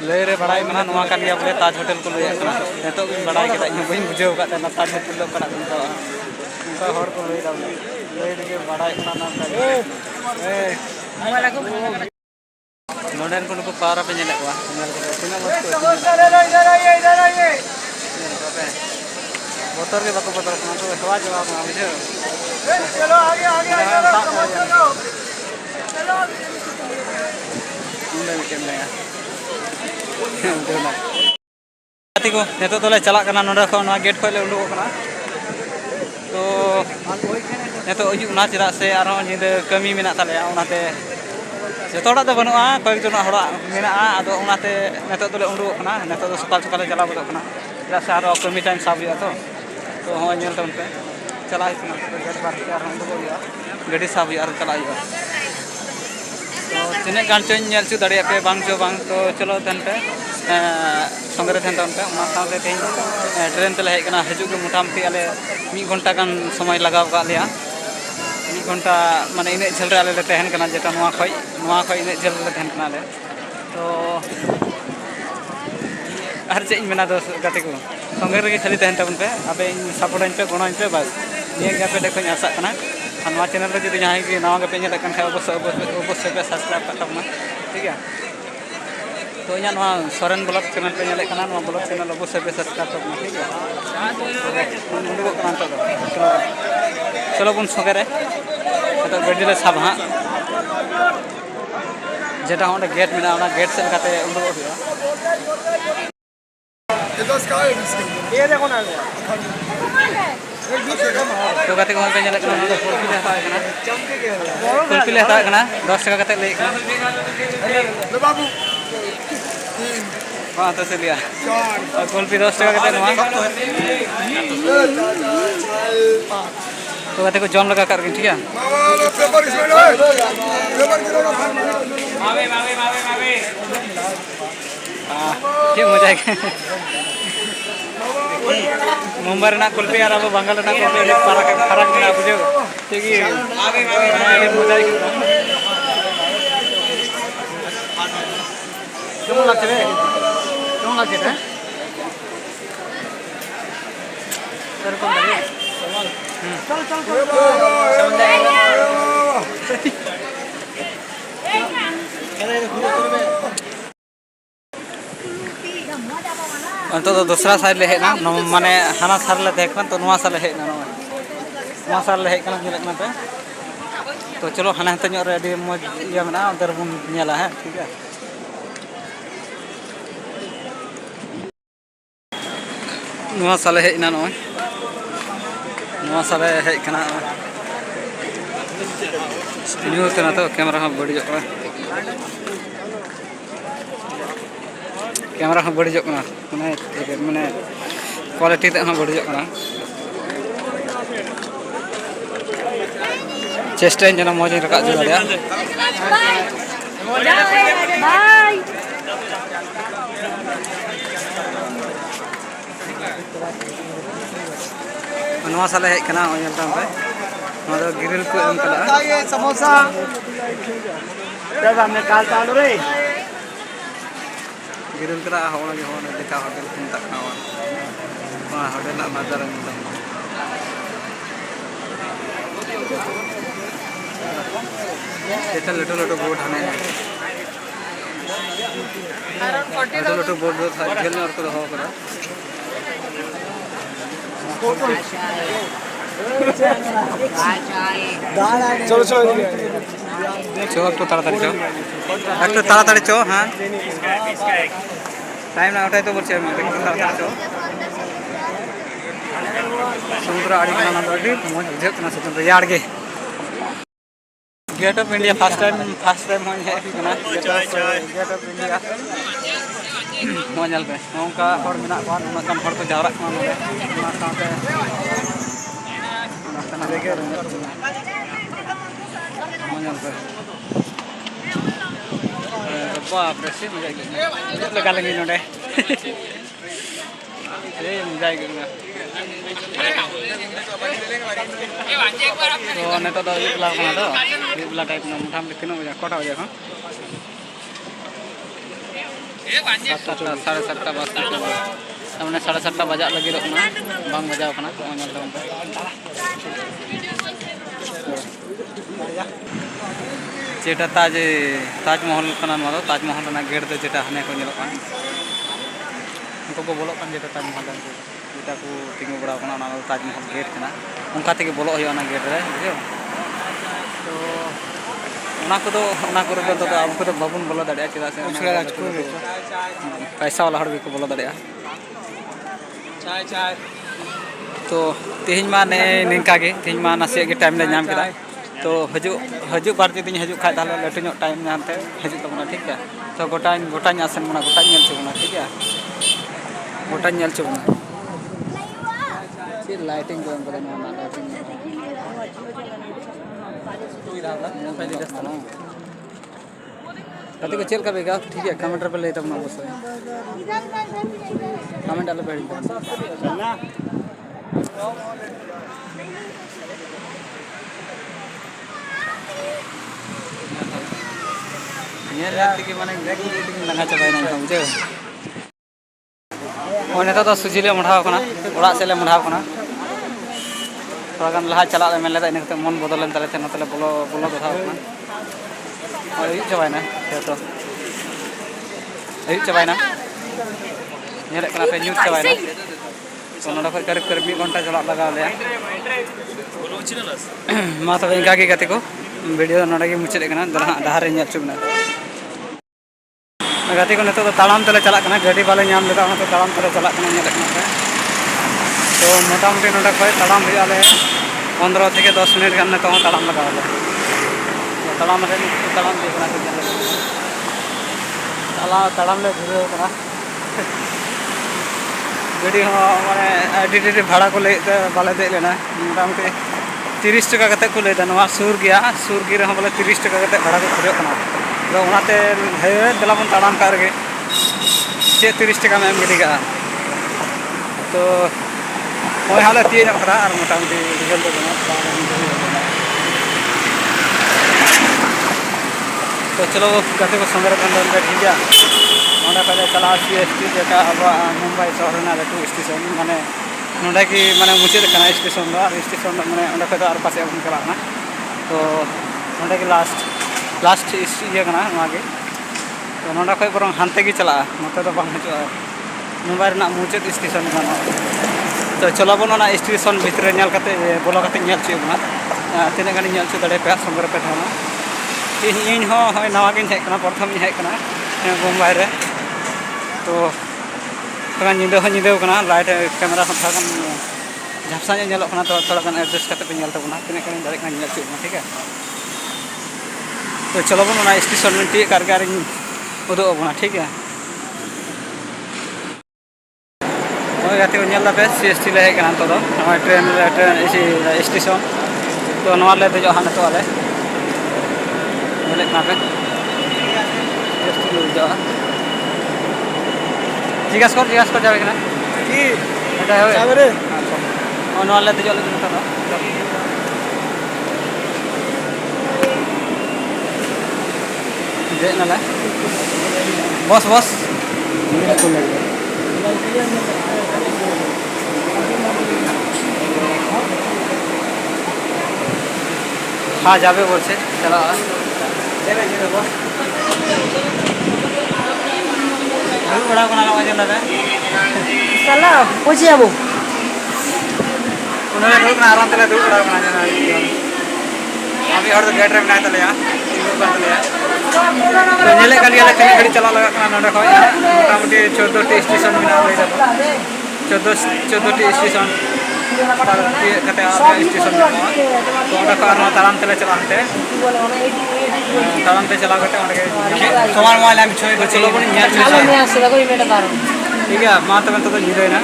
लय रे बड़ाई मना नवा कान गया बोले ताज होटल को लय कना नेतो बिन बड़ाई केदा इन बइन बुझेव का तना ताज होटल लो कना बिन उनका हर को लय दा लय रे बड़ाई कना ना ए मोबाइल को नोडन को को पारा पे नेले को नेल को तिना मत को इधर आइए बोतर के बाको बोतर कना तो हवा जवाब ना बुझे चलो आगे चलो गाती को नेतो तो ले चला कना नोडा खो ना गेट खोले उडुक कना तो नेतो अयुब ना चिरा से आरो निद कमी मेना ताले ओनाते जतोड़ा तो बनुआ कई जन हड़ा मेना आदो ओनाते नेतो तो ले उडुक कना नेतो तो सकाल सकाल चला बदो कना चिरा से आरो कमी टाइम साब हुआ तो हो नेल तन पे चला हिकना गेट बार के आरो उडुक हुआ गाड़ी साब हुआ आरो चला हुआ तो तिने गान चो नेल चु दाड़िया पे बांग चो बांग तो चलो तन पे संगे रे तन पे ओना साथे तेन ट्रेन ते हेज कना हजु के मोटामुटी आले 1 घंटा गान समय लगाव का लिया 1 घंटा माने इने झल रे आले ले तहन कना जेटा नवा खय इने झल ले तहन कना ले तो आर जे मेना दो गाते को संगे रे खाली तहन तबन पे अबे सपोर्ट पे गोणो पे बस निया गे पे देखो आशा कना नवा चैनल रे जदि जहां के नवा पे नेल कन खाय अवश्य पे सब्सक्राइब कर तबना ठीक है तो इना नवा सोरेन ब्लॉग चैनल पे नेल कना नवा ब्लॉग चैनल अवश्य पे सब्सक्राइब तबना ठीक है उडुक कना तो चलो बुन संगे रे तो गाड़ी ले साब हां जेटा होंडे गेट मेना ओना गेट से काते उडुक हुआ ये देखो ना तो गाते को पे नेल कना कुल्फी ले हता कना 10 टाका काते ले ले बाबू हां तो से लिया कुल्फी 10 टाका काते नवा तो गाते को जॉन लगा कर ठीक है क्या मजा है मुंबई ना कुल्फी और अब बंगाल ना कुल्फी फरक ना बुझे ठीक है मजा है क्यों लगते हैं सर कौन लगे तो दूसरा साइड ले हेना माने हाना सार ले देखना तो नवा साल हेना नवा साल ले हेना नेलना पे तो चलो हाना हते रे अडी मज या मेना उधर बुन नेला है ठीक है नवा साल हेना नवा साल हेकना न्यू तना तो कैमरा हम बड़ी जो कैमरा हम बड़ी जो माने क्वालिटी ते हम बड़ी जो चेष्टा जना मौज रखा जो दाड़िया बाय नवा साल हेज कना ओयल टाइम पे नवा ग्रिल को एम कला ये समोसा दादा हमने काल चालू रे ग्रिल करा होना के होना देखा होटल कुन तक खावा वहां होटल ना नजर में लिटल लिटल बोर्ड हने लिटल लिटल बोर्ड दो था जेल में और को हो करा चलो चलो चलो तो ताड़ाताड़ी चो हाँ टाइम ना उठाए तो बोल चाहिए मैं ताड़ाताड़ी चो समुद्र आड़ी का नाम आड़ी मौज बुझे कना समुद्र यार गे gate of India first time हो है कि कना गेट ऑफ इंडिया मोजल पे नौका हर मेना को उना कम हर को जावरा कना नोले उना साथे उना तना लेके मोजल पे बाप रे से मजा गया लगा लेंगे नोडे ए मजा गया तो नेता दो ये ब्लॉग बना दो ये ब्लॉग टाइप ना मुठाम लिखनो मजा कोटा हो जाए हां साढ़े 7टा बस मैंने 7:30 बजा लगे बांग बजाव जेटा ताजमहल ताजमहल गेट दो जेटा हाने को उनको को बोलो जेटा ताजमहल जेटा को तिंगु बड़ा ताजमहल गेट उनका तेगे बोलो गेट रे बुझे तो अब बाबन बोलो दाड़े चेदा से पैसा वाला हड़ को बोलो दाड़े तो तेहन मा ने निंका गे तेहन मा नासे गे टाइम ले नाम केदा तो हजू बार दिन हजू खा ताले लटू नो टाइम नामते हजू तबना ठीक है तो गोटा आसन मना गोटा नेल चबना ठीक है गोटा नेल चबना चे लाइटिंग को एम ना लाइटिंग कति को चेल का बेगा ठीक है कमेंट पे ले तबना बस कमेंट आले बेड़ी ना ये रात के माने लंगा चबाय ना बुझे और नेता तो सुजिले मढ़ाव कना ओड़ा से ले मढ़ाव कना थोड़ा गान लहा चला मेन लेदा इनते मन बदलन ताले नतले बोलो गथाव कना और अयुब चबायना तो अयुब चबायना नेले कना पे न्यूज चबायना तो नोडा खर करीब 1 घंटा चला लगा ले मा तबे इनका के गति को वीडियो नोडा के मुचेद कना डहार रे नेल चुबना गति को नितो तालाम तले चला कना गाड़ी वाले नाम लेदा तो तालाम तले चला कना नेल कना तो मोटामुटी नोडा खय तालाम हुई आले 15 থেকে 10 मिनट गान तो तालाम लगा ले तालाम रे तालाम दे कना तालाम ले घुरे कना गाड़ी माने आईडी भाड़ा को ले बाले दे लेना मोटामुटी 30 टाका कते को लेदा नवा सुर गिर हम बोले 30 टाका कते भाड़ा को खजो कना तो उनाते हे दलाबन तालाम का रे चे 30 टाका में एम गिडी का तो ओय हाले तीन खरा और मोटामुटी रिजल्ट दो तो चलो कते को संदर्भ अंदर में ठीक है नोडा पहले चला सीएसटी जेटा अब मुंबई शहर ना लटू स्टेशन माने नोडा की माने मुचेद कना स्टेशन माने ओंडा खद और पासे बन चला ना तो नोडा की लास्ट ये कना मागे तो नोडा खय बरং हानते की चला नते तो बांग हजो मुंबई ना मुचेद स्टेशन माने तो चलो बन ना स्टेशन भीतर नेल कते बोलो कते नेल चे बना तिने गानी नेल चे दड़े पे संगर पे थाना इन हो नवा गिन हेकना प्रथम हेकना मुंबई रे तो थोड़ा निदे हो निदे कना लाइट कैमरा हम थोड़ा झापसा नेलो कना तो थोड़ा गान एडजस्ट करते पे नेल तबना तिने गानी दड़े कना नेल चे ठीक है तो चलो बन ना स्टेशन में टी कारगार उदो बना ठीक है गाते को नेल पे सीएसटी ले हेकना तो ट्रेन इसी स्टेशन तो नवा ले देजो हाने तो आले बोले ना पे सीएसटी ले जा जिज्ञास कर जावे कना की एटा होय जावे रे और नवा ले देजो ले तो दे नाला बस हाँ जाबे बोलছে चला बड़ा कोना आवाज लगा चला पहुंच जाबो उन्होंने दुक ना आराम तले दुक बड़ा कोना जाना अभी हर तो गेट रे बनाए तले या तो नेले काली वाला तीन घड़ी चला लगा कना नडा खय मोटामुटी 14 टी स्टेशन में ना ले 14 टी स्टेशन कते आ स्टेशन में तो ओडा कार तालाम तले चलाते तालाम पे चला कते ओडे समान वाला हम छोय चलो बन न्याल चलो मैं से लगो मेटा तारो ठीक है मा तबन तो जिदे ना